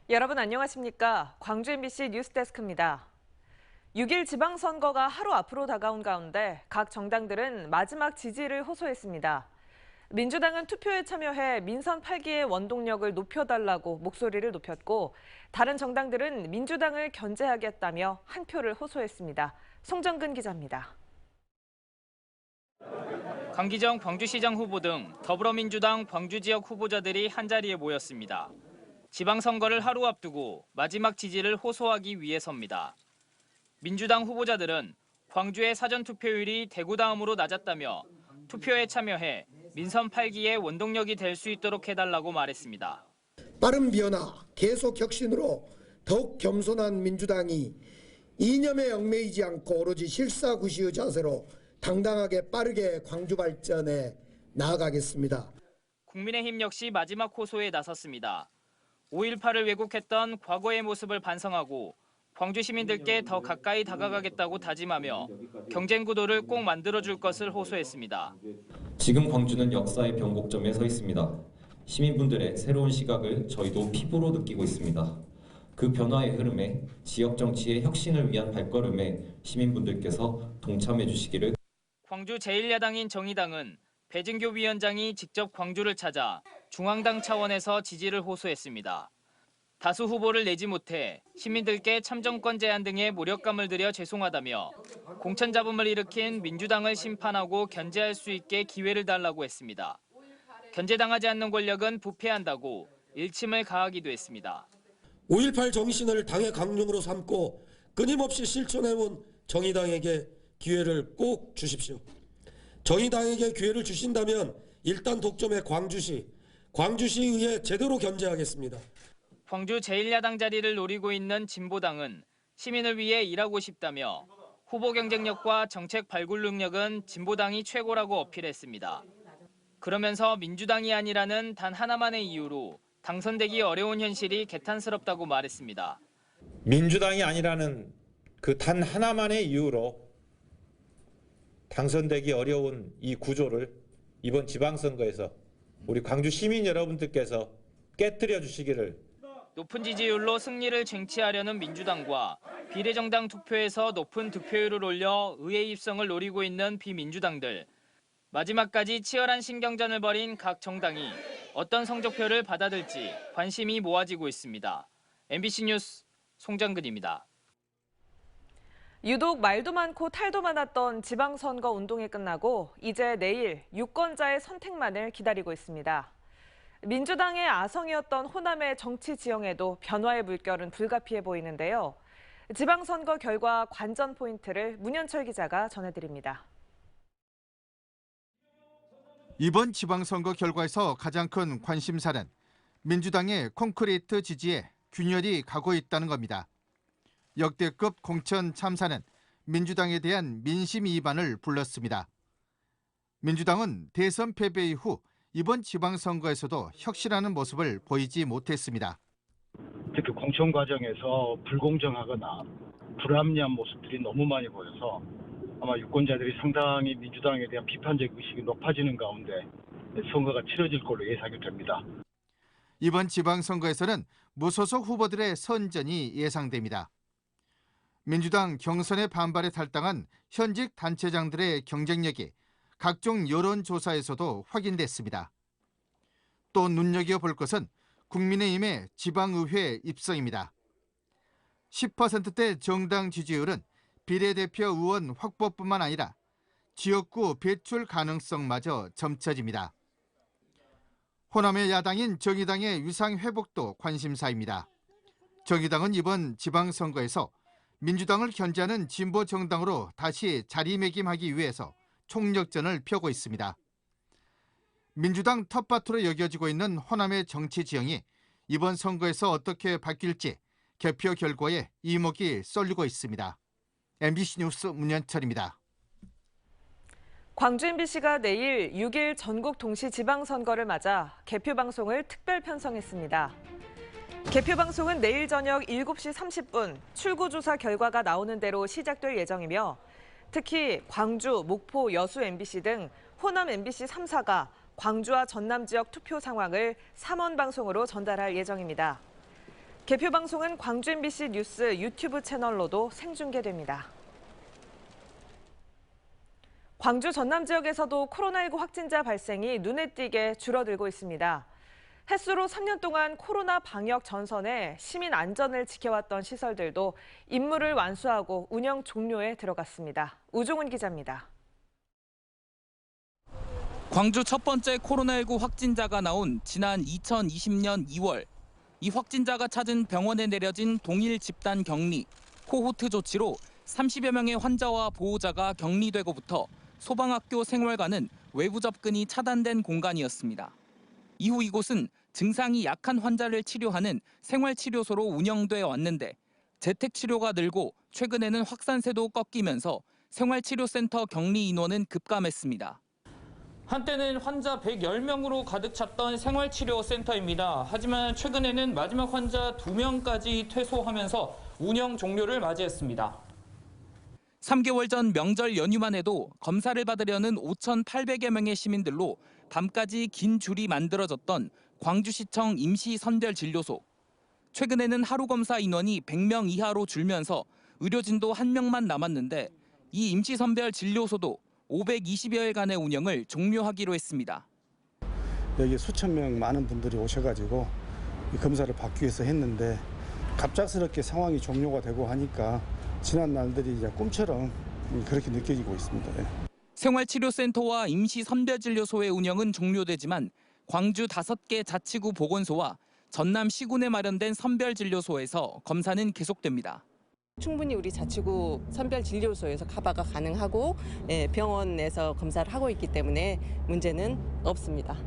여러분 안녕하십니까? 광주 MBC 뉴스데스크입니다. 6일 지방선거가 하루 앞으로 다가온 가운데 각 정당들은 마지막 지지를 호소했습니다. 민주당은 투표에 참여해 민선 8기의 원동력을 높여달라고 목소리를 높였고 다른 정당들은 민주당을 견제하겠다며 한 표를 호소했습니다. 송정근 기자입니다. 강기정 광주시장 후보 등 더불어민주당 광주 지역 후보자들이 한자리에 모였습니다. 지방선거를 하루 앞두고 마지막 지지를 호소하기 위해서입니다. 민주당 후보자들은 광주의 사전투표율이 대구 다음으로 낮았다며 투표에 참여해 민선 8기의 원동력이 될 수 있도록 해달라고 말했습니다. 빠른 변화, 계속 혁신으로 더욱 겸손한 민주당이 이념에 얽매이지 않고 오로지 실사구시의 자세로 당당하게 빠르게 광주 발전에 나아가겠습니다. 국민의힘 역시 마지막 호소에 나섰습니다. 5.18을 왜곡했던 과거의 모습을 반성하고 광주 시민들께 더 가까이 다가가겠다고 다짐하며 경쟁 구도를 꼭 만들어줄 것을 호소했습니다. 지금 광주는 역사의 변곡점에 서 있습니다. 시민분들의 새로운 시각을 저희도 피부로 느끼고 있습니다. 그 변화의 흐름에 지역 정치의 혁신을 위한 발걸음에 시민분들께서 동참해 주시기를. 광주 제1야당인 정의당은 배진교 위원장이 직접 광주를 찾아 중앙당 차원에서 지지를 호소했습니다. 다수 후보를 내지 못해 시민들께 참정권 제한 등의 모력감을 들여 죄송하다며 공천 잡음을 일으킨 민주당을 심판하고 견제할 수 있게 기회를 달라고 했습니다. 견제당하지 않는 권력은 부패한다고 일침을 가하기도 했습니다. 5.18 정신을 당의 강령으로 삼고 끊임없이 실천해온 정의당에게 기회를 꼭 주십시오. 정의당에게 기회를 주신다면 일단 독점의 광주시에 의해 제대로 견제하겠습니다. 광주 제1야당 자리를 노리고 있는 진보당은 시민을 위해 일하고 싶다며 후보 경쟁력과 정책 발굴 능력은 진보당이 최고라고 어필했습니다. 그러면서 민주당이 아니라는 단 하나만의 이유로 당선되기 어려운 현실이 개탄스럽다고 말했습니다. 민주당이 아니라는 그 단 하나만의 이유로 당선되기 어려운 이 구조를 이번 지방선거에서 우리 광주 시민 여러분들께서 깨뜨려 주시기를. 높은 지지율로 승리를 쟁취하려는 민주당과 비례정당 투표에서 높은 득표율을 올려 의회 입성을 노리고 있는 비민주당들. 마지막까지 치열한 신경전을 벌인 각 정당이 어떤 성적표를 받아들지 관심이 모아지고 있습니다. MBC 뉴스 송정근입니다. 유독 말도 많고 탈도 많았던 지방선거 운동이 끝나고 이제 내일 유권자의 선택만을 기다리고 있습니다. 민주당의 아성이었던 호남의 정치 지형에도 변화의 물결은 불가피해 보이는데요. 지방선거 결과 관전 포인트를 문현철 기자가 전해드립니다. 이번 지방선거 결과에서 가장 큰 관심사는 민주당의 콘크리트 지지에 균열이 가고 있다는 겁니다. 역대급 공천 참사는 민주당에 대한 민심 이반을 불렀습니다. 민주당은 대선 패배 이후 이번 지방선거에서도 혁신하는 모습을 보이지 못했습니다. 특히 공천 과정에서 불공정하거나 불합리한 모습들이 너무 많이 보여서 아마 유권자들이 상당히 민주당에 대한 비판적 의식이 높아지는 가운데 선거가 치러질 걸로 예상이 됩니다. 이번 지방선거에서는 무소속 후보들의 선전이 예상됩니다. 민주당 경선의 반발에 탈당한 현직 단체장들의 경쟁력이 각종 여론조사에서도 확인됐습니다. 또 눈여겨볼 것은 국민의힘의 지방의회 입성입니다. 10%대 정당 지지율은 비례대표 의원 확보뿐만 아니라 지역구 배출 가능성마저 점쳐집니다. 호남의 야당인 정의당의 위상 회복도 관심사입니다. 정의당은 이번 지방선거에서 민주당을 견제하는 진보 정당으로 다시 자리매김하기 위해서 총력전을 펴고 있습니다. 민주당 텃밭으로 여겨지고 있는 호남의 정치 지형이 이번 선거에서 어떻게 바뀔지 개표 결과에 이목이 쏠리고 있습니다. MBC 뉴스 문현철입니다. 광주 MBC가 내일 6일 전국 동시 지방선거를 맞아 개표 방송을 특별 편성했습니다. 개표 방송은 내일 저녁 7시 30분 출구조사 결과가 나오는 대로 시작될 예정이며 특히 광주, 목포, 여수 MBC 등 호남 MBC 3사가 광주와 전남 지역 투표 상황을 3원 방송으로 전달할 예정입니다. 개표 방송은 광주 MBC 뉴스 유튜브 채널로도 생중계됩니다. 광주 전남 지역에서도 코로나19 확진자 발생이 눈에 띄게 줄어들고 있습니다. 햇수로 3년 동안 코로나 방역 전선에 시민 안전을 지켜왔던 시설들도 임무를 완수하고 운영 종료에 들어갔습니다. 우종은 기자입니다. 광주 첫 번째 코로나19 확진자가 나온 지난 2020년 2월. 이 확진자가 찾은 병원에 내려진 동일 집단 격리, 코호트 조치로 30여 명의 환자와 보호자가 격리되고부터 소방학교 생활관은 외부 접근이 차단된 공간이었습니다. 이후 이곳은 증상이 약한 환자를 치료하는 생활치료소로 운영돼 왔는데 재택치료가 늘고 최근에는 확산세도 꺾이면서 생활치료센터 격리 인원은 급감했습니다. 한때는 환자 110명으로 가득 찼던 생활치료센터입니다. 하지만 최근에는 마지막 환자 2명까지 퇴소하면서 운영 종료를 맞이했습니다. 3개월 전 명절 연휴만 해도 검사를 받으려는 5,800여 명의 시민들로 밤까지 긴 줄이 만들어졌던 광주시청 임시선별진료소. 최근에는 하루 검사 인원이 100명 이하로 줄면서 의료진도 1명만 남았는데 이 임시선별진료소도 520여일간의 운영을 종료하기로 했습니다. 여기 수천 명 많은 분들이 오셔가지고 이 검사를 받기 위해서 했는데 갑작스럽게 상황이 종료가 되고 하니까 지난 날들이 이제 꿈처럼 그렇게 느껴지고 있습니다. 생활치료센터와 임시선별진료소의 운영은 종료되지만 광주 5개 자치구 보건소와 전남 시군에 마련된 선별진료소에서 검사는 계속됩니다. 충분히 우리 자치구 선별진료소에서 커버가 가능하고 병원에서 검사를 하고 있기 때문에 문제는 없습니다.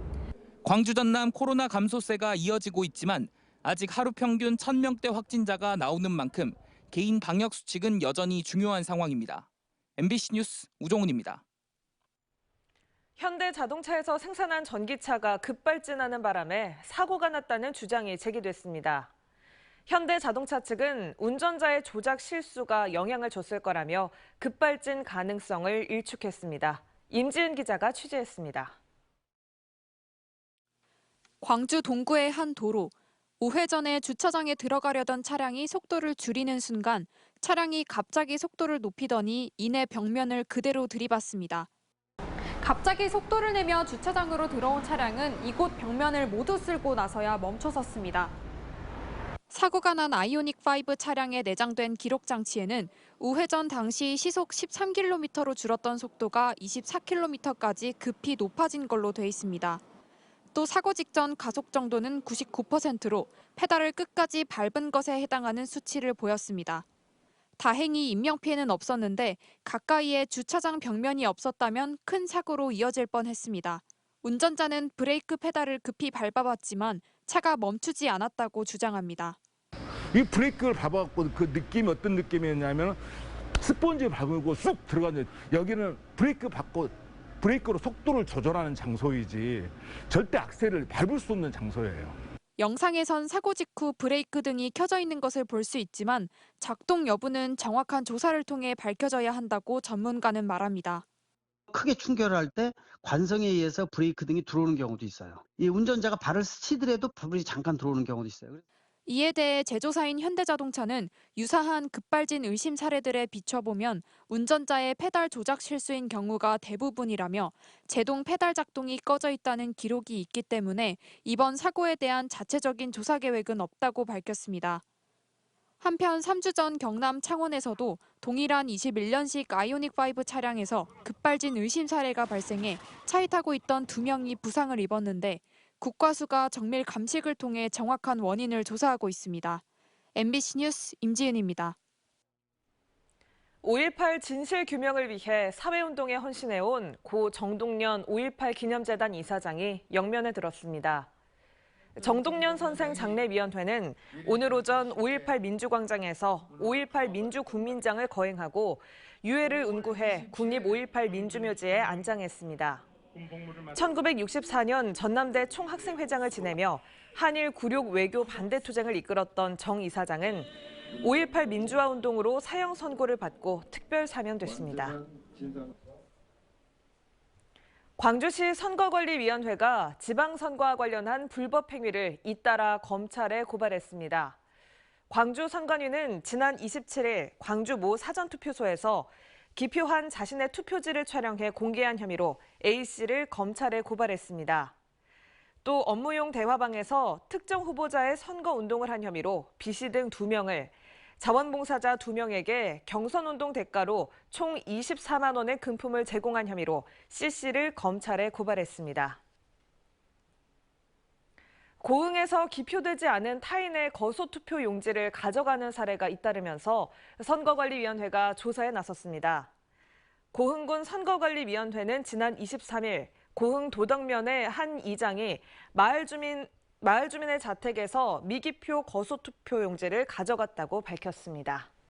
광주 전남 코로나 감소세가 이어지고 있지만 아직 하루 평균 1,000명대 확진자가 나오는 만큼 개인 방역 수칙은 여전히 중요한 상황입니다. MBC 뉴스 우종훈입니다. 현대자동차에서 생산한 전기차가 급발진하는 바람에 사고가 났다는 주장이 제기됐습니다. 현대자동차 측은 운전자의 조작 실수가 영향을 줬을 거라며 급발진 가능성을 일축했습니다. 임지은 기자가 취재했습니다. 광주 동구의 한 도로. 우회전에 주차장에 들어가려던 차량이 속도를 줄이는 순간 차량이 갑자기 속도를 높이더니 이내 벽면을 그대로 들이받습니다. 갑자기 속도를 내며 주차장으로 들어온 차량은 이곳 벽면을 모두 쓸고 나서야 멈춰섰습니다. 사고가 난 아이오닉5 차량에 내장된 기록 장치에는 우회전 당시 시속 13km로 줄었던 속도가 24km까지 급히 높아진 걸로 돼 있습니다. 또 사고 직전 가속 정도는 99%로 페달을 끝까지 밟은 것에 해당하는 수치를 보였습니다. 다행히 인명피해는 없었는데 가까이에 주차장 벽면이 없었다면 큰 사고로 이어질 뻔했습니다. 운전자는 브레이크 페달을 급히 밟아봤지만 차가 멈추지 않았다고 주장합니다. 이 브레이크를 밟아갖고 그 느낌이 어떤 느낌이었냐면 스펀지 밟고 쑥 들어가는, 여기는 브레이크 밟고 브레이크로 속도를 조절하는 장소이지 절대 악셀을 밟을 수 없는 장소예요. 영상에선 사고 직후 브레이크 등이 켜져 있는 것을 볼 수 있지만 작동 여부는 정확한 조사를 통해 밝혀져야 한다고 전문가는 말합니다. 크게 충격할 때 관성에 의해서 브레이크 등이 들어오는 경우도 있어요. 이 운전자가 발을 스치더라도 불이 잠깐 들어오는 경우도 있어요. 이에 대해 제조사인 현대자동차는 유사한 급발진 의심 사례들에 비춰보면 운전자의 페달 조작 실수인 경우가 대부분이라며 제동 페달 작동이 꺼져 있다는 기록이 있기 때문에 이번 사고에 대한 자체적인 조사 계획은 없다고 밝혔습니다. 한편 3주 전 경남 창원에서도 동일한 21년식 아이오닉5 차량에서 급발진 의심 사례가 발생해 차에 타고 있던 2명이 부상을 입었는데 국과수가 정밀 감식을 통해 정확한 원인을 조사하고 있습니다. MBC 뉴스 임지은입니다. 5.18 진실 규명을 위해 사회운동에 헌신해온 고 정동련 5.18 기념재단 이사장이 영면에 들었습니다. 정동련 선생 장례위원회는 오늘 오전 5.18 민주광장에서 5.18 민주국민장을 거행하고 유해를 운구해 국립 5.18 민주묘지에 안장했습니다. 1964년 전남대 총학생회장을 지내며 한일 96 외교 반대 투쟁을 이끌었던 정 이사장은 5.18 민주화 운동으로 사형 선고를 받고 특별 사면됐습니다. 광주시 선거관리위원회가 지방선거와 관련한 불법 행위를 잇따라 검찰에 고발했습니다. 광주 선관위는 지난 27일 광주 모 사전투표소에서 기표한 자신의 투표지를 촬영해 공개한 혐의로 A씨를 검찰에 고발했습니다. 또 업무용 대화방에서 특정 후보자의 선거운동을 한 혐의로 B씨 등 2명을, 자원봉사자 2명에게 경선운동 대가로 총 24만 원의 금품을 제공한 혐의로 C씨를 검찰에 고발했습니다. 고흥에서 기표되지 않은 타인의 거소투표 용지를 가져가는 사례가 잇따르면서 선거관리위원회가 조사에 나섰습니다. 고흥군 선거관리위원회는 지난 23일 고흥 도덕면의 한 이장이 마을 주민의 자택에서 미기표 거소투표 용지를 가져갔다고 밝혔습니다.